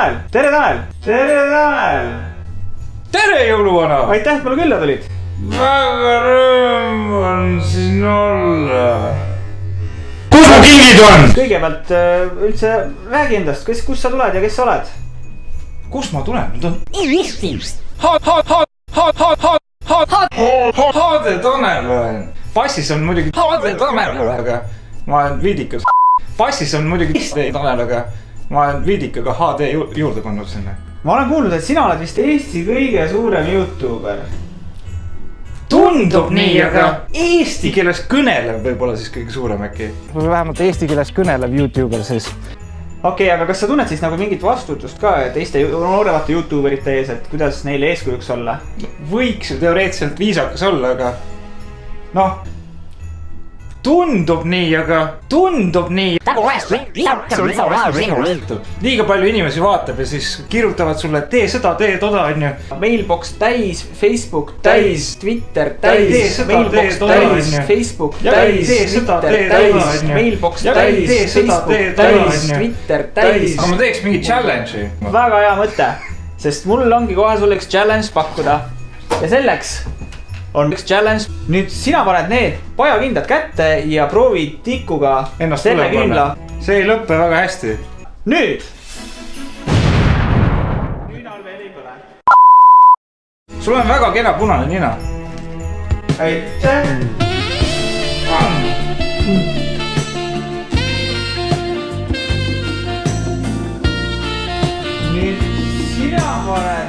Tanel! Tere, Tanel! Tere, Tanel! Tere, jõuluvana! Aitäh, et mulle külla tulid! Väga rõõm on siin olla. Kus mu kingid on? Kõigepealt üldse räägi endast, kust sa tuled ja kes sa oled? Kus ma tulen? Haade Tanel olen. Passis on muidugi Haade Tanel, aga ma olen viidikas. Passis on muidugi Tanel, aga ma olen viidikaga HD juurde pannud sinna. Ma olen kuulnud, et sina oled vist Eesti kõige suurem YouTuber. Tundub nii, aga eesti keeles kõnelev võib-olla siis kõige suurem äkki. Vähemalt eesti keeles kõnelev YouTuber siis. Okei, aga kas sa tunned siis nagu mingit vastutust ka teiste nooremate YouTuberite ees, et kuidas neile eeskujuks olla? Võiks ju teoreetiliselt viisakas olla, aga noh, tundub nii, aga tundub nii. Liiga palju inimesi vaatab ja siis kirjutavad sulle, tee seda, tee toda, on ju. Mailbox täis, Facebook täis, Twitter täis, Mailbox täis, Facebook täis, Twitter täis, Mailbox täis, Facebook täis, Twitter täis. Aga ma teeks mingi challenge'i. Väga hea mõte, sest mul ongi kohe sulle üks challenge pakkuda. Ja selleks on üks challenge. Nüüd sina paned need pajakindad kätte ja proovid tikuga ennast selle kindla. See ei lõppe väga hästi. Nüüd! Nünal veel ei põle. Sul on väga kena punane nina. Aitäh! Nüüd sina paned